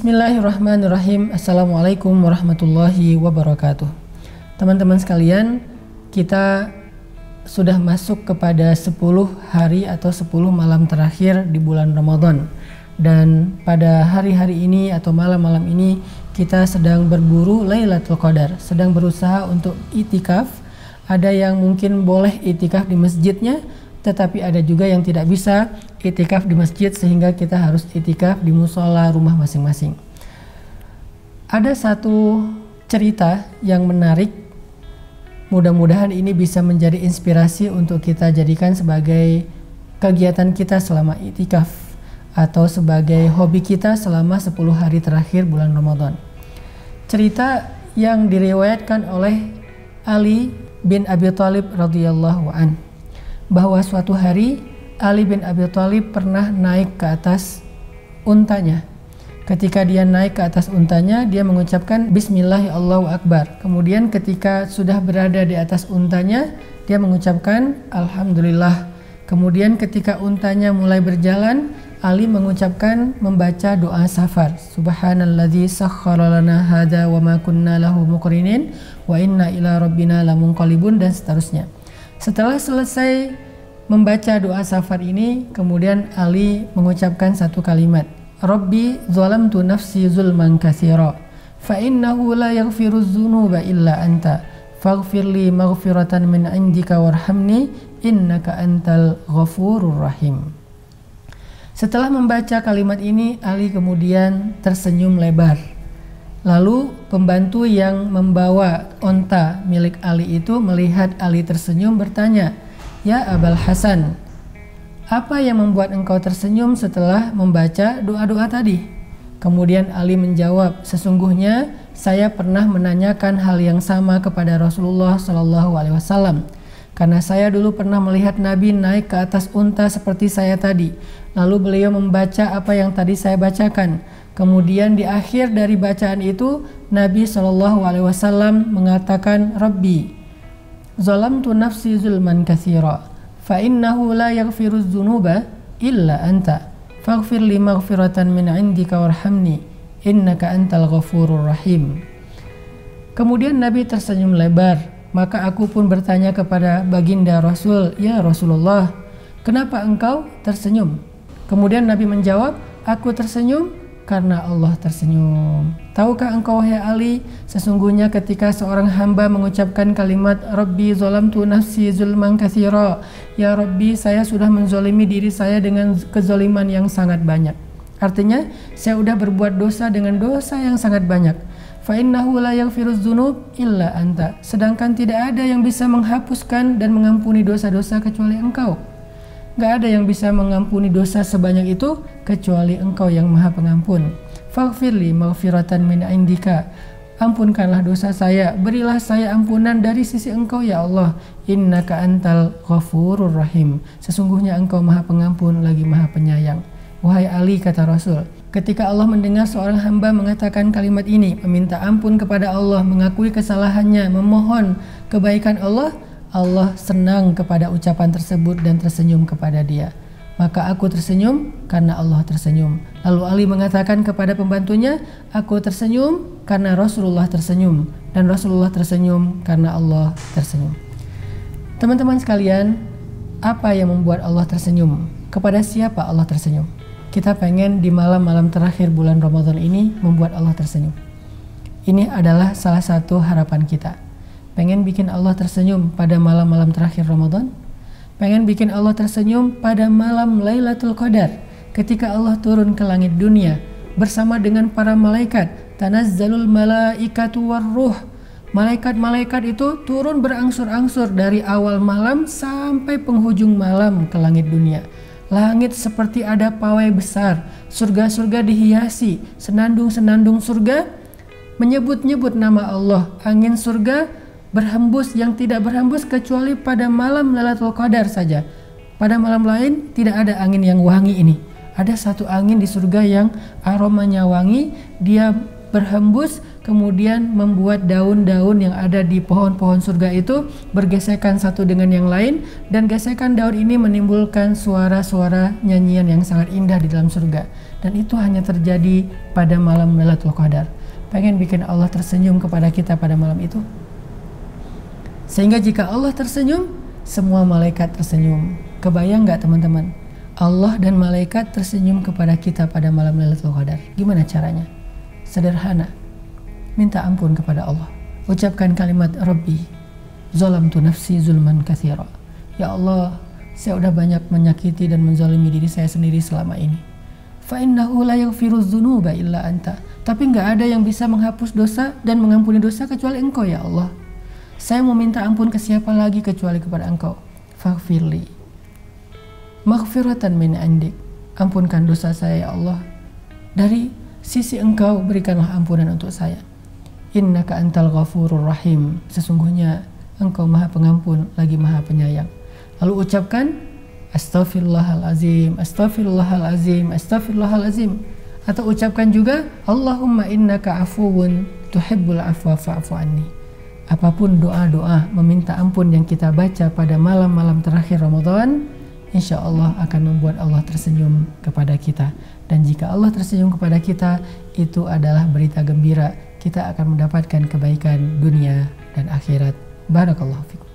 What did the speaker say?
Bismillahirrahmanirrahim. Assalamualaikum warahmatullahi wabarakatuh. Teman-teman sekalian, kita sudah masuk kepada 10 hari atau 10 malam terakhir di bulan Ramadan. Dan pada hari-hari ini atau malam-malam ini kita sedang berburu Lailatul Qadar, sedang berusaha untuk itikaf. Ada yang mungkin boleh itikaf di masjidnya, tetapi ada juga yang tidak bisa itikaf di masjid sehingga kita harus itikaf di musola rumah masing-masing. Ada satu cerita yang menarik, mudah-mudahan ini bisa menjadi inspirasi untuk kita jadikan sebagai kegiatan kita selama itikaf atau sebagai hobi kita selama 10 hari terakhir bulan Ramadan. Cerita yang diriwayatkan oleh Ali bin Abi Thalib radhiyallahu an, bahwa suatu hari Ali bin Abi Thalib pernah naik ke atas untanya. Ketika dia naik ke atas untanya, dia mengucapkan Bismillah Allahu Akbar. Kemudian ketika sudah berada di atas untanya, dia mengucapkan Alhamdulillah. Kemudian ketika untanya mulai berjalan, Ali mengucapkan, membaca doa safar. Subhanalladzi sakhkhara lana hadza wa ma kunna lahu muqrinin wa inna ila rabbina lamunqalibun, dan seterusnya. Setelah selesai membaca doa safar ini, kemudian Ali mengucapkan satu kalimat, Rabbi zalamtu nafsi zulman katsira fa innahu la yaghfiruz dzunuba illa anta faghfirli maghfiratan min indika warhamni innaka antal ghafurur rahim. Setelah membaca kalimat ini, Ali kemudian tersenyum lebar. Lalu pembantu yang membawa onta milik Ali itu melihat Ali tersenyum bertanya, Ya Abul Hasan, apa yang membuat engkau tersenyum setelah membaca doa-doa tadi? Kemudian Ali menjawab, sesungguhnya saya pernah menanyakan hal yang sama kepada Rasulullah SAW. Karena saya dulu pernah melihat Nabi naik ke atas unta seperti saya tadi. Lalu beliau membaca apa yang tadi saya bacakan. Kemudian di akhir dari bacaan itu, Nabi SAW mengatakan, Rabbi zalamtu nafsi zulman katsira fa innahu la yaghfiruz dzunuba illa anta faghfir li maghfiratan min indika warhamni innaka antal ghafurur rahim. Kemudian Nabi tersenyum lebar, maka aku pun bertanya kepada baginda Rasul, ya Rasulullah, kenapa engkau tersenyum? Kemudian Nabi menjawab, aku tersenyum karena Allah tersenyum. Tahukah engkau, wahai Ali, sesungguhnya ketika seorang hamba mengucapkan kalimat Rabbi zalamtu nafsi zulman katsira, ya Rabbi, saya sudah menzolimi diri saya dengan kezoliman yang sangat banyak. Artinya, saya sudah berbuat dosa dengan dosa yang sangat banyak. Fa innahu la yaghfiruz dzunub illa anta. Sedangkan tidak ada yang bisa menghapuskan dan mengampuni dosa-dosa kecuali engkau. Gak ada yang bisa mengampuni dosa sebanyak itu kecuali engkau yang maha pengampun. Faghfirli maghfiratan min indika. Ampunkanlah dosa saya, berilah saya ampunan dari sisi engkau ya Allah. Innaka antal ghafurur rahim. Sesungguhnya engkau maha pengampun lagi maha penyayang. Wahai Ali, kata Rasul, ketika Allah mendengar seorang hamba mengatakan kalimat ini, meminta ampun kepada Allah, mengakui kesalahannya, memohon kebaikan Allah, Allah senang kepada ucapan tersebut dan tersenyum kepada dia. Maka aku tersenyum karena Allah tersenyum. Lalu Ali mengatakan kepada pembantunya, aku tersenyum karena Rasulullah tersenyum, dan Rasulullah tersenyum karena Allah tersenyum. Teman-teman sekalian, apa yang membuat Allah tersenyum? Kepada siapa Allah tersenyum? Kita pengen di malam-malam terakhir bulan Ramadan ini membuat Allah tersenyum. Ini adalah salah satu harapan kita. Pengen bikin Allah tersenyum pada malam-malam terakhir Ramadan? Pengen bikin Allah tersenyum pada malam Lailatul Qadar, ketika Allah turun ke langit dunia bersama dengan para malaikat. Tanazzalul malaikatu warruh. Malaikat-malaikat itu turun berangsur-angsur dari awal malam sampai penghujung malam ke langit dunia. Langit seperti ada pawai besar, surga-surga dihiasi, senandung-senandung surga menyebut-nyebut nama Allah. Angin surga berhembus yang tidak berhembus kecuali pada malam Lailatul Qadar saja. Pada malam lain tidak ada angin yang wangi ini. Ada satu angin di surga yang aromanya wangi, dia berhembus, kemudian membuat daun-daun yang ada di pohon-pohon surga itu bergesekan satu dengan yang lain, dan gesekan daun ini menimbulkan suara-suara nyanyian yang sangat indah di dalam surga. Dan itu hanya terjadi pada malam Lailatul Qadar. Pengen bikin Allah tersenyum kepada kita pada malam itu? Sehingga jika Allah tersenyum, semua malaikat tersenyum. Kebayang nggak teman-teman? Allah dan malaikat tersenyum kepada kita pada malam Lailatul Qadar. Gimana caranya? Sederhana. Minta ampun kepada Allah. Ucapkan kalimat Rabbi, zalamtu nafsi zulman katsira. Ya Allah, saya udah banyak menyakiti dan menzalimi diri saya sendiri selama ini. Fa innahu la yaghfirudz dzunuba illa anta. Tapi nggak ada yang bisa menghapus dosa dan mengampuni dosa kecuali Engkau ya Allah. Saya mau minta ampun ke siapa lagi kecuali kepada Engkau. Faghfirli maghfiratan min indik. Ampunkan dosa saya ya Allah. Dari sisi Engkau berikanlah ampunan untuk saya. Innaka antal ghafurur rahim. Sesungguhnya Engkau Maha Pengampun lagi Maha Penyayang. Lalu ucapkan astaghfirullahalazim, astaghfirullahalazim, astaghfirullahalazim. Atau ucapkan juga Allahumma innaka afuwun tuhibbul afwa fa'fu anni. Apapun doa-doa meminta ampun yang kita baca pada malam-malam terakhir Ramadan, insya Allah akan membuat Allah tersenyum kepada kita. Dan jika Allah tersenyum kepada kita, itu adalah berita gembira. Kita akan mendapatkan kebaikan dunia dan akhirat. Barakallahu fikum.